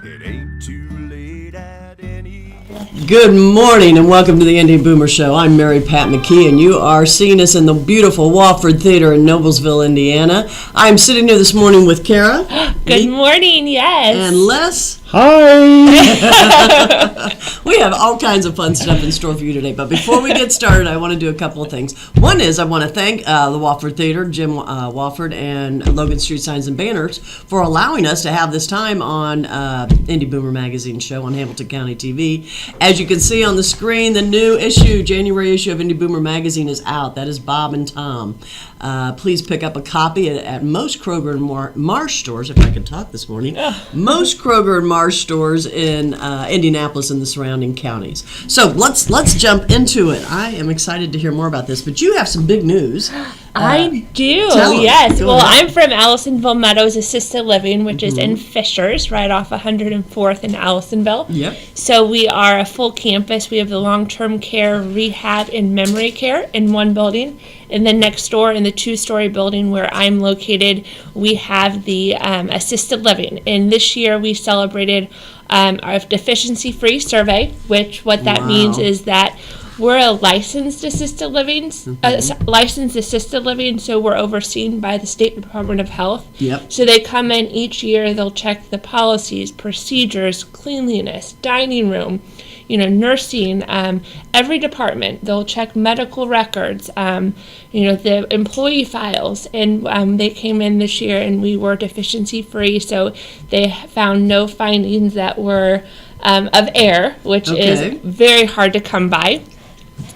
It ain't too late at any. Good morning and welcome to the Indy Boomer Show. I'm Mary Pat McKee and you are seeing us in the beautiful Wofford Theater in Noblesville, Indiana. I'm sitting here this morning with Kara. Good morning, yes. And Les. Hi! We have all kinds of fun stuff in store for you today, but before we get started, I want to do a couple of things. One is I want to thank the Wofford Theater, Jim Wofford, and Logan Street Signs and Banners for allowing us to have this time on Indy Boomer Magazine show on Hamilton County TV. As you can see on the screen, the new issue, January issue of Indy Boomer Magazine is out. That is Bob and Tom. Please pick up a copy at most Kroger and Marsh stores, if I can talk this morning. Most Kroger and Marsh stores in Indianapolis and the surrounding counties. So let's jump into it. I am excited to hear more about this, but you have some big news. I do, Go yes. Well, ahead. I'm from Allisonville Meadows Assisted Living, which is in Fishers, right off 104th in Allisonville. Yep. So we are a full campus. We have the long-term care, rehab, and memory care in one building. And then next door in the two-story building where I'm located, we have the assisted living. And this year we celebrated our deficiency-free survey, which what that means is that we're a licensed assisted living, so we're overseen by the State Department of Health. Yep. So they come in each year, they'll check the policies, procedures, cleanliness, dining room, nursing, every department. They'll check medical records, the employee files. And they came in this year and we were deficiency free, so they found no findings that were of error, which is very hard to come by.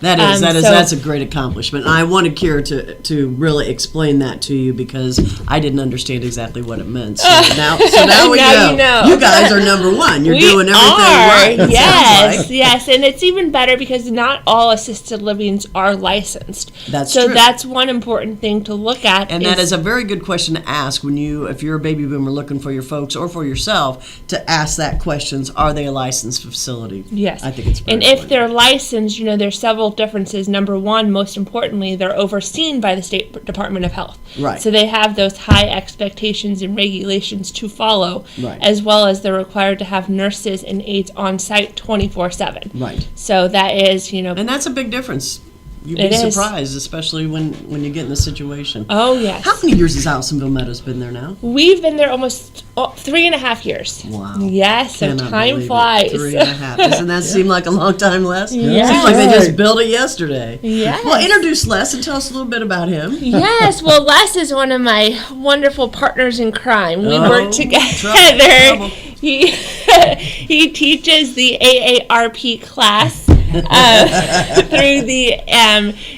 That's a great accomplishment. And I wanted Kira to really explain that to you because I didn't understand exactly what it meant. So now we know. You know. You guys are number one. You're doing everything right. it Yes, sounds like. yes, and it's even better because not all assisted livings are licensed. That's so true. that's one important thing to look at. And that is a very good question to ask if you're a baby boomer looking for your folks or for yourself, to ask that questions. Are they a licensed facility? Yes. I think it's very And important. if they're licensed, there's several differences. Number one, most importantly, they're overseen by the State Department of Health. Right. So they have those high expectations and regulations to follow, Right. as well as they're required to have nurses and aides on site 24/7. Right. So that is, And that's a big difference. You'd be It is. surprised, especially when you get in the situation. Oh, yes. How many years has Allisonville Meadows been there now? We've been there almost 3.5 years. Wow. Yes, so Cannot time believe it. flies. 3.5. Doesn't that seem like a long time, Les? Yes. Seems like they just built it yesterday. Yes. Well, introduce Les and tell us a little bit about him. Yes, well, Les is one of my wonderful partners in crime. We work together. Trouble. He teaches the AARP class through the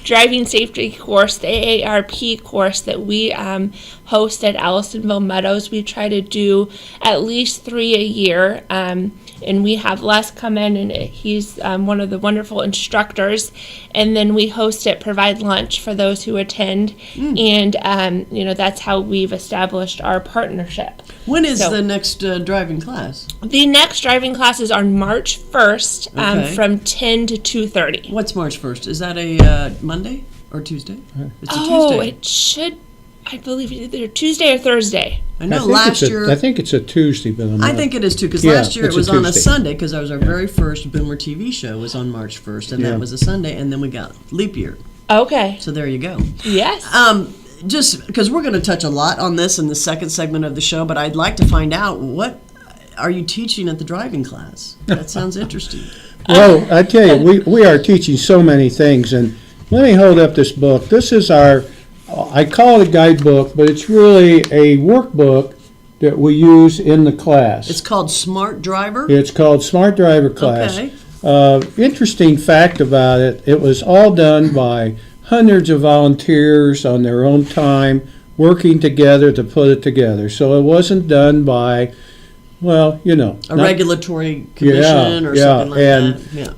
driving safety course, the AARP course that we host at Allisonville Meadows. We try to do at least 3 a year. And we have Les come in, and he's one of the wonderful instructors. And then we host it, provide lunch for those who attend. And, that's how we've established our partnership. When is the next driving class? The next driving class is on March 1st Okay. from 10 to 2:30. What's March 1st? Is that a Monday or Tuesday? It's a Tuesday. It should, I believe, either Tuesday or Thursday. I know last year. I think it's a Tuesday, but I'm not. I think it is too, because Yeah, last year it it's a was on a Tuesday. Sunday, because that was our very first Boomer TV show was on March 1st, and that was a Sunday, and then we got leap year. Okay. So there you go. Yes. Just because we're going to touch a lot on this in the second segment of the show, but I'd like to find out, what are you teaching at the driving class? That sounds interesting. Well, I tell you, we are teaching so many things, and let me hold up this book. This is I call it a guidebook, but it's really a workbook that we use in the class. It's called Smart Driver? It's called Smart Driver Class. Okay. Interesting fact about it, it was all done by hundreds of volunteers on their own time, working together to put it together. So it wasn't done by, A regulatory commission or something like that.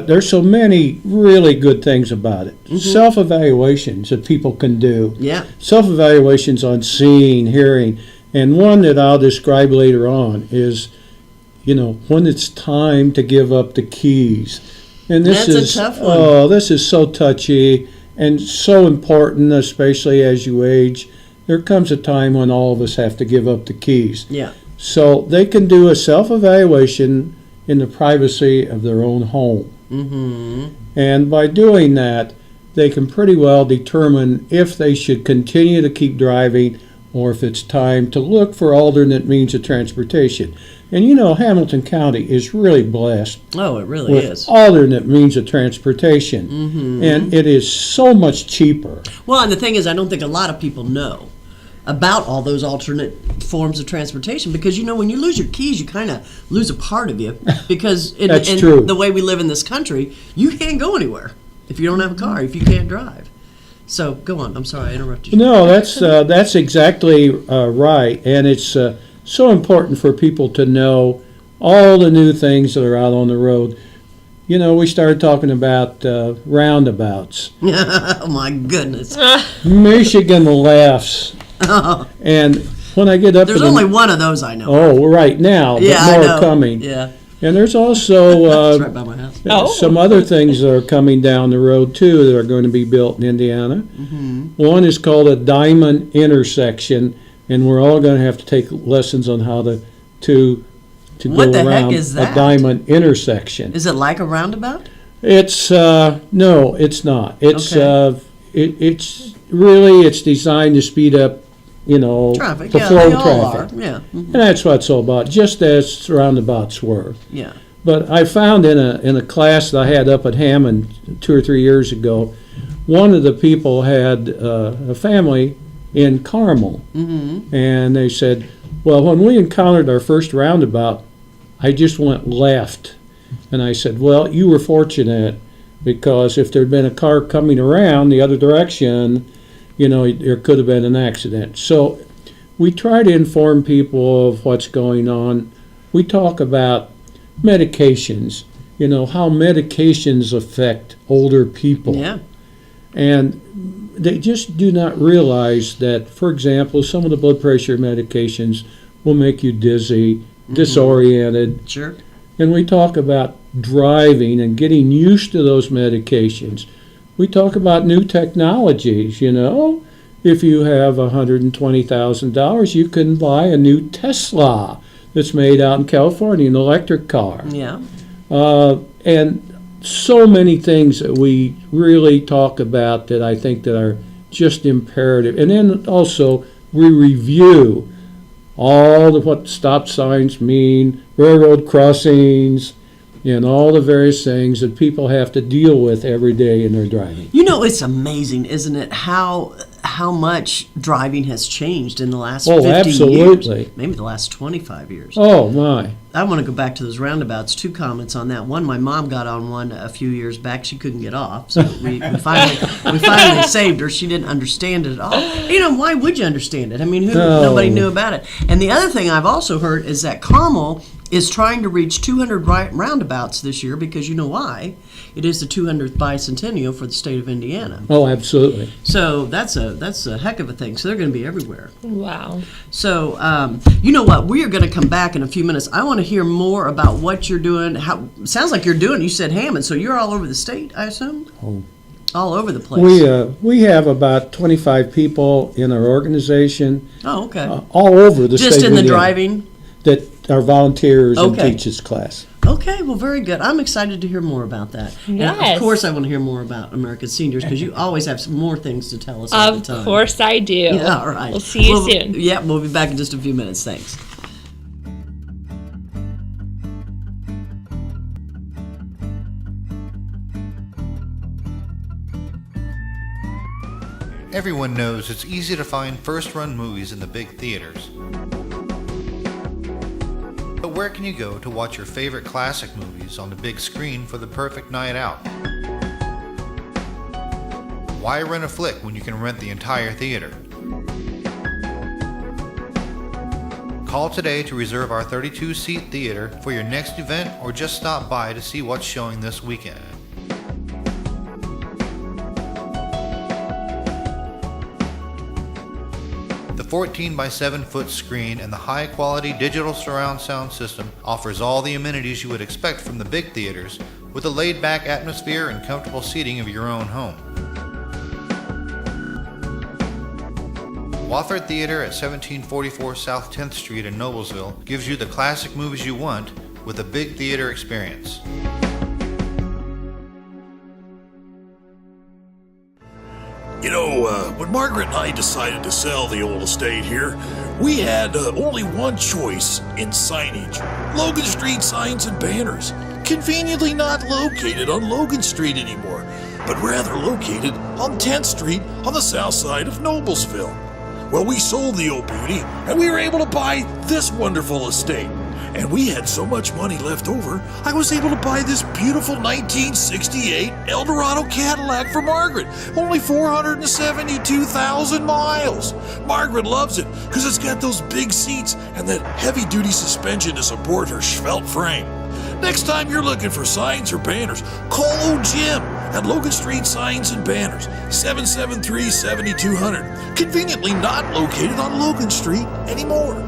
there's so many really good things about it. Self-evaluations that people can do. Yeah. Self-evaluations on seeing, hearing. And one that I'll describe later on is, when it's time to give up the keys. And this That's a tough one. Oh, this is so touchy and so important, especially as you age. There comes a time when all of us have to give up the keys. Yeah. So they can do a self-evaluation in the privacy of their own home. Mm-hmm. And by doing that, they can pretty well determine if they should continue to keep driving or if it's time to look for alternate means of transportation. And you know, Hamilton County is really blessed Oh, it really with is. alternate means of transportation. Mm-hmm. And it is so much cheaper. Well, and the thing is, I don't think a lot of people know about all those alternate forms of transportation because, you know, when you lose your keys, you kind of lose a part of you because That's in true. the way we live in this country, you can't go anywhere if you don't have a car, if you can't drive. So go on. I'm sorry, I interrupted you. No, that's exactly right. And it's so important for people to know all the new things that are out on the road. You know, we started talking about roundabouts. Oh, my goodness. Michigan laughs. And when I get up There's to the, only one of those I know. oh, right now, but yeah, I more know. are coming. Yeah, And there's also it's right by my house. Oh. some other things that are coming down the road too that are going to be built in Indiana. Mm-hmm. One is called a diamond intersection, and we're all going to have to take lessons on how to What go the heck around is a that? diamond intersection. Is it like a roundabout? It's no, it's not. It's Okay. it's really it's designed to speed up, you know, Traffic, the yeah, flow they of all are. traffic. Yeah, mhm. And that's what it's all about, just as roundabouts were. Yeah. But I found in a class that I had up at Hammond 2 or 3 years ago, one of the people had a family in Carmel, Mm-hmm. and they said, well, when we encountered our first roundabout, I just went left. And I said, well, you were fortunate, because if there'd been a car coming around the other direction, you know, there could have been an accident. So we try to inform people of what's going on. We talk about medications, you know, how medications affect older people. Yeah. And they just do not realize that, for example, some of the blood pressure medications will make you dizzy, disoriented. Sure. And we talk about driving and getting used to those medications. We talk about new technologies, you know. If you have $120,000, you can buy a new Tesla that's made out in California, an electric car. Yeah. And so many things that we really talk about that I think that are just imperative. And then also we review all of what stop signs mean, railroad crossings, and all the various things that people have to deal with every day in their driving. You know, it's amazing, isn't it, how much driving has changed in the last Oh, 50 absolutely. years. Maybe the last 25 years. Oh, my. I want to go back to those roundabouts. 2 comments on that. One, my mom got on one a few years back. She couldn't get off, so we finally saved her. She didn't understand it at all. You know, why would you understand it? I mean, No. nobody knew about it. And the other thing I've also heard is that Carmel is trying to reach 200 roundabouts this year because you know why? It is the 200th bicentennial for the state of Indiana. Oh, absolutely. So that's a heck of a thing. So they're going to be everywhere. Wow. So, you know what? We are going to come back in a few minutes. I want to hear more about what you're doing. Sounds like you're doing, you said Hammond, so you're all over the state, I assume? Oh. All over the place. We have about 25 people in our organization, Oh, okay. all over the state Just of in the Indiana, driving? that are volunteers Okay. and teach this class. Okay, well, very good. I'm excited to hear more about that. And Yes. of course, I want to hear more about American seniors because you always have some more things to tell us all the Of time. course I do. Yeah, all right. We'll see you soon. Yeah, we'll be back in just a few minutes. Thanks. Everyone knows it's easy to find first-run movies in the big theaters. But where can you go to watch your favorite classic movies on the big screen for the perfect night out? Why rent a flick when you can rent the entire theater? Call today to reserve our 32-seat theater for your next event or just stop by to see what's showing this weekend. The 14 by 7 foot screen and the high quality digital surround sound system offers all the amenities you would expect from the big theaters with a laid back atmosphere and comfortable seating of your own home. Wofford Theater at 1744 South 10th Street in Noblesville gives you the classic movies you want with a big theater experience. You know, when Margaret and I decided to sell the old estate here, we had only one choice in signage. Logan Street Signs and Banners. Conveniently not located on Logan Street anymore, but rather located on 10th Street on the south side of Noblesville. Well, we sold the old beauty, and we were able to buy this wonderful estate. And we had so much money left over, I was able to buy this beautiful 1968 Eldorado Cadillac for Margaret. Only 472,000 miles. Margaret loves it because it's got those big seats and that heavy-duty suspension to support her svelte frame. Next time you're looking for signs or banners, call old Jim at Logan Street Signs and Banners, 773-7200. Conveniently not located on Logan Street anymore.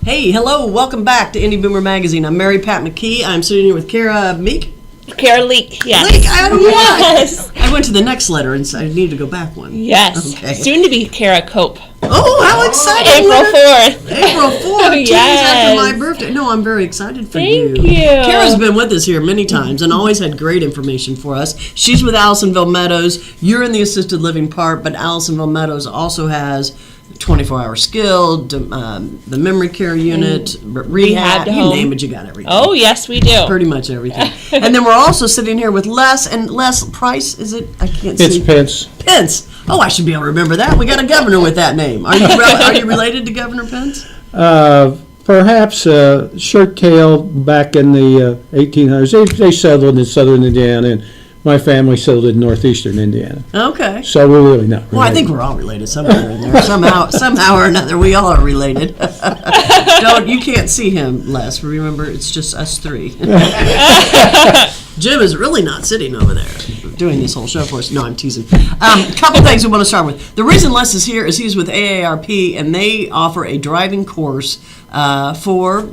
Hey, hello, welcome back to Indy Boomer Magazine. I'm Mary Pat McKee. I'm sitting here with Kara Meek. Kara Leak, yes. Leak, I don't know why. Yes. I went to the next letter and I needed to go back one. Yes. Okay. Soon to be Kara Cope. Oh, how exciting! April 4th. April 4th, 2 days Yes. after my birthday. No, I'm very excited for Thank you. Kara's been with us here many times and always had great information for us. She's with Allisonville Meadows. You're in the assisted living part, but Allisonville Meadows also has 24-hour skilled, the memory care unit, rehab, you home. name it, you got everything. Oh, yes, we do. Pretty much everything. And then we're also sitting here with Les, and Les Price, is it? I can't see. It's Pence. Pence. Oh, I should be able to remember that. We got a governor with that name. Are you related to Governor Pence? Perhaps shirt tail back in the 1800s. They settled in southern Indiana, and my family settled in northeastern Indiana. Okay. So we're really not related. Well, I think we're all related somewhere in there. Somehow or another, we all are related. You can't see him, Les. Remember, it's just us three. Jim is really not sitting over there doing this whole show for us. No, I'm teasing. Couple things we want to start with. The reason Les is here is he's with AARP, and they offer a driving course for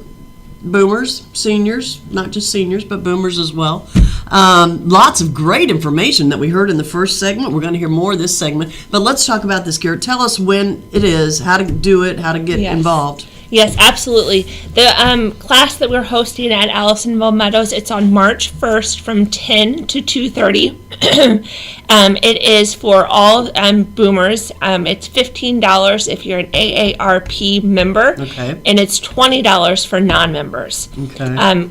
boomers, seniors, not just seniors, but boomers as well. Lots of great information that we heard in the first segment. We're going to hear more of this segment. But let's talk about this, Garrett. Tell us when it is, how to do it, how to get involved. Yes, absolutely. The class that we're hosting at Allisonville Meadows, it's on March 1st from 10 to 2:30. It is for all boomers. It's $15 if you're an AARP member, Okay. and it's $20 for non-members. Okay.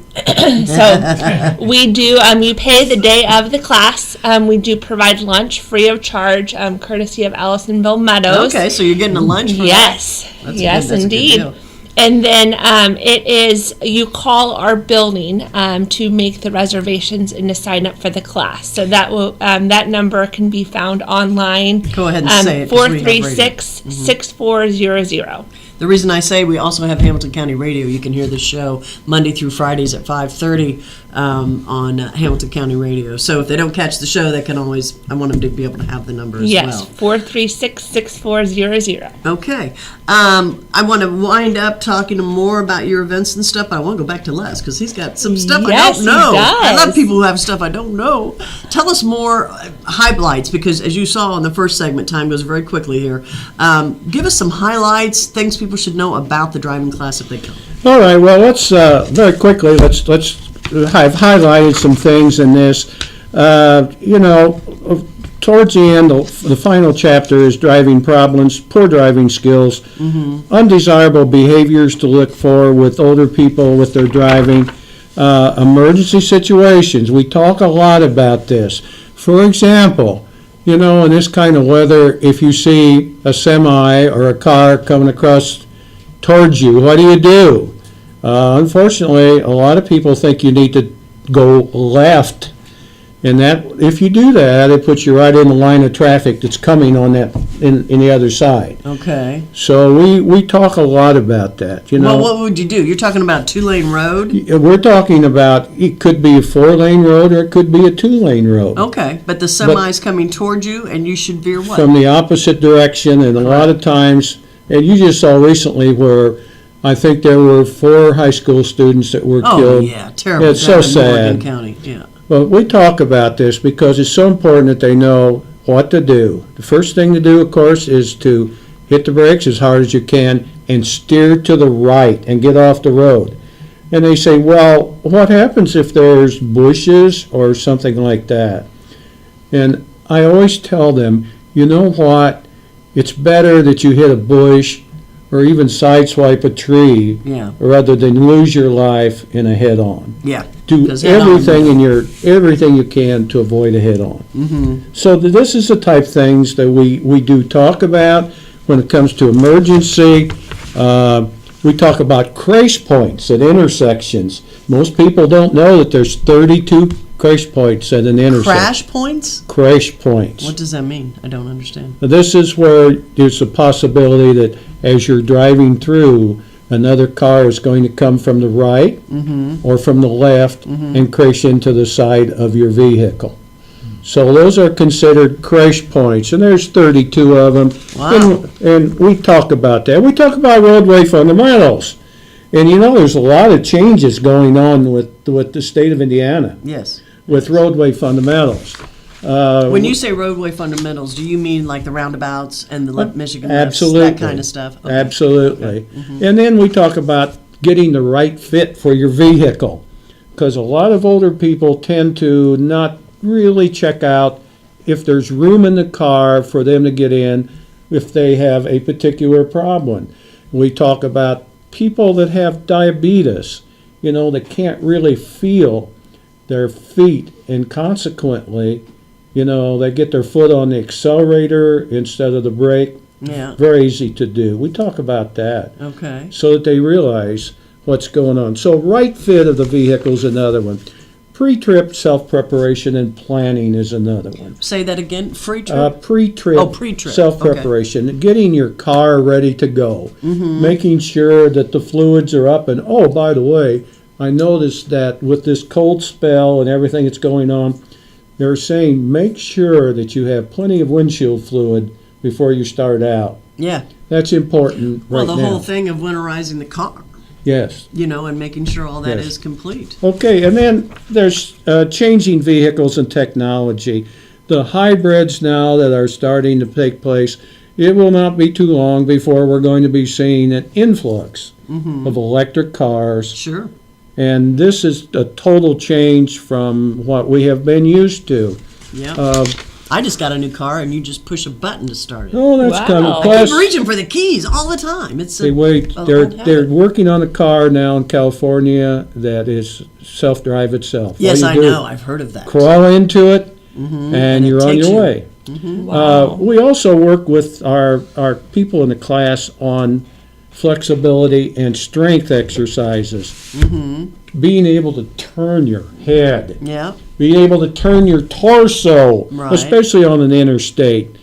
So we do, you pay the day of the class. We do provide lunch free of charge, courtesy of Allisonville Meadows. Okay, so you're getting a lunch for Yes, That's yes, that's a good indeed. deal. And then it is, you call our building to make the reservations and to sign up for the class. So that will that number can be found online. Go ahead and say it, 'cause we have radio. 436-6400. The reason I say we also have Hamilton County Radio. You can hear the show Monday through Fridays at 5:30 on Hamilton County Radio. So if they don't catch the show, they can always, I want them to be able to have the number as Yes, well. 436-6400. Okay. I want to wind up talking more about your events and stuff. I want to go back to Les because he's got some stuff I Yes, don't know. he I does. love people who have stuff I don't know. Tell us more highlights because as you saw in the first segment, time goes very quickly here. Give us some highlights, things people should know about the driving class if they come. All right. Well, let's very quickly. I've highlighted some things in this. Towards the end, the final chapter is driving problems, poor driving skills, undesirable behaviors to look for with older people with their driving, emergency situations. We talk a lot about this. For example, in this kind of weather, if you see a semi or a car coming across towards you, what do? Unfortunately, a lot of people think you need to go left, and that if you do that, it puts you right in the line of traffic that's coming on that in the other side. Okay. So we talk a lot about that. Well, what would you do? You're talking about a 2-lane road? We're talking about it could be a 4-lane road or it could be a 2-lane road. Okay, but the semi's coming towards you, and you should veer what? From the opposite direction, and a lot of times, and you just saw recently where I think there were 4 high school students that were Oh, killed. yeah, terrible. It's so down in Morgan sad. County, yeah. But we talk about this because it's so important that they know what to do. The first thing to do, of course, is to hit the brakes as hard as you can and steer to the right and get off the road. And they say, well, what happens if there's bushes or something like that? And I always tell them, you know what? It's better that you hit a bush or even sideswipe a tree Yeah, rather than lose your life in a head-on. yeah. Do 'Cause head-on- everything you can to avoid a head-on. So this is the type of things that we do talk about when it comes to emergency. We talk about crash points at intersections. Most people don't know that there's 32 crash points at an intersection. Crash points? Crash points. What does that mean? I don't understand. This is where there's a possibility that as you're driving through, another car is going to come from the right or from the left and crash into the side of your vehicle. So those are considered crash points, and there's 32 of them. Wow. And we talk about that. We talk about roadway fundamentals. And you know, there's a lot of changes going on with the state of Indiana Yes. with roadway fundamentals. When you say roadway fundamentals, do you mean like the roundabouts and the Michigan lifts, Absolutely. that kind of stuff? Okay. Absolutely. And then we talk about getting the right fit for your vehicle, because a lot of older people tend to not really check out if there's room in the car for them to get in if they have a particular problem. We talk about people that have diabetes, you know, that can't really feel their feet, and consequently, you know, they get their foot on the accelerator instead of the brake. Yeah. Very easy to do. We talk about that Okay. so that they realize what's going on. So right fit of the vehicle is another one. Pre-trip self-preparation and planning is another one. Say that again. Free trip? Pre-trip, Oh, pre-trip. self-preparation, getting your car ready to go, making sure that the fluids are up. And oh, by the way, I noticed that with this cold spell and everything that's going on, they're saying make sure that you have plenty of windshield fluid before you start out. Yeah. That's important Well, right the now. whole thing of winterizing the car, Yes. you know, and making sure all that Yes. is complete. Okay, and then there's changing vehicles and technology. The hybrids now that are starting to take place, it will not be too long before we're going to be seeing an influx of electric cars. Sure. And this is a total change from what we have been used to. Yeah. I just got a new car, and you just push a button to start it. Oh, that's Wow. coming. I Plus, I'm reaching for the keys all the time. It's they wait. a They're old habit. they're working on a car now in California that is self-drive itself. Yes, All I you do, know. I've heard of that. Crawl into it, And and it you're on takes your you. way. Wow. We also work with our people in the class on flexibility and strength exercises. Being able to turn your head, Yeah. being able to turn your torso, Right. especially on an interstate,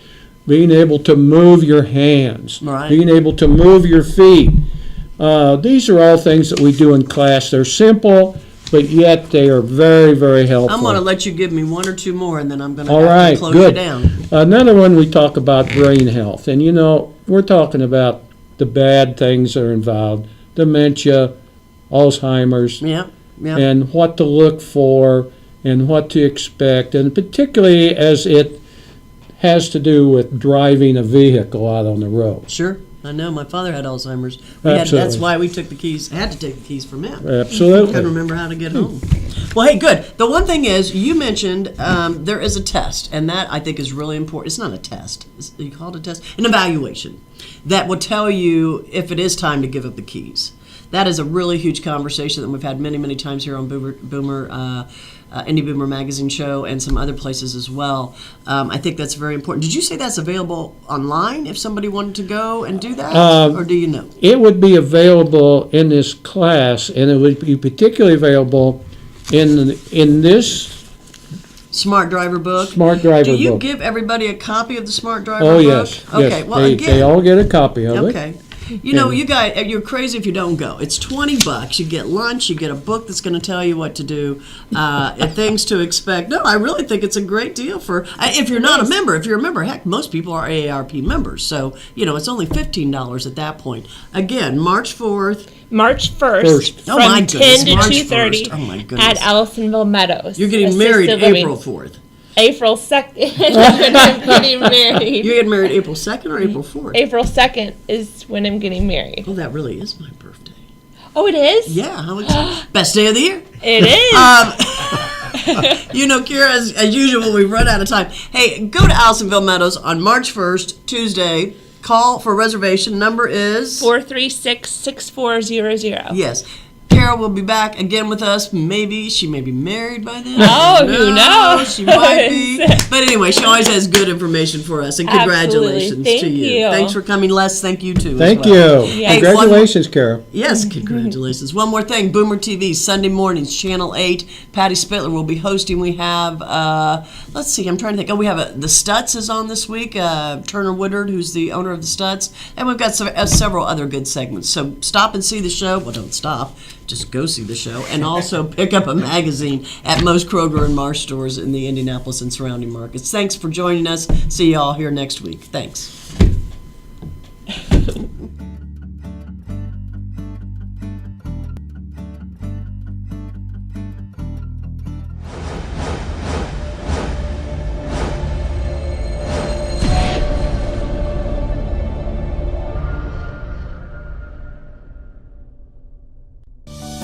being able to move your hands, Right. being able to move your feet. These are all things that we do in class. They're simple, but yet they are very, very helpful. I'm going to let you give me one or two more, and then I'm going to All have right, to close good. you down. Another one, we talk about brain health. And, you know, we're talking about the bad things that are involved, dementia, Alzheimer's, Yeah. Yeah. and what to look for and what to expect, and particularly as it has to do with driving a vehicle out on the road. Sure. I know. My father had Alzheimer's. That's Absolutely. why we took the keys. Had to take the keys from him. Couldn't Absolutely. remember how to get home. Well, hey, good. The one thing is, you mentioned there is a test, and that I think is really important. It's not a test. You call it a test? An evaluation that will tell you if it is time to give up the keys. That is a really huge conversation that we've had many, many times here on Indy Boomer magazine show and some other places as well. I think that's very important. Did you say that's available online if somebody wanted to go and do that? Or do you know? It would be available in this class, and it would be particularly available in this Smart Driver book? Smart Driver Do you book. give everybody a copy of the Smart Driver Oh, book? yes. Okay, Yes. well, They again. all get a copy of it. Okay. You know, you guys, you're crazy if you don't go. It's $20. You get lunch. You get a book that's going to tell you what to do, and things to expect. No, I really think it's a great deal for if you're not a member. If you're a member, heck, most people are AARP members. So you know, it's only $15 at that point. Again, March 4th. March 1st Oh, my from goodness, 10 to March 2:30 1st. Oh, my goodness. at Allisonville Meadows. You're getting married Assisted living. April 4th. April 2nd. when I'm getting married. You're getting married April 2nd or April 4th? April 2nd is when I'm getting married. Oh, that really is my birthday. Oh, it is? Yeah, how exciting. Best day of the year. It is. You know, Kira, as usual, we've run out of time. Hey, go to Allisonville Meadows on March 1st, Tuesday. Call for reservation. Number is 436-6400. Yes. Carol will be back again with us. Maybe she may be married by then. Oh, who knows? She might be. But anyway, she always has good information for us. And congratulations Absolutely. to Thank you. you. Thanks for coming, Les. Thank you too. Thank as well. you. Yes. Congratulations, Carol. Yes, congratulations. One more thing, Boomer TV, Sunday mornings, Channel 8. Patty Spittler will be hosting. We have, let's see, I'm trying to think. Oh, we have the Stutz is on this week, Turner Woodard, who's the owner of the Stutz. And we've got several other good segments. So stop and see the show. Well, don't stop. Just go see the show. And also pick up a magazine at most Kroger and Marsh stores in the Indianapolis and surrounding markets. Thanks for joining us. See you all here next week. Thanks.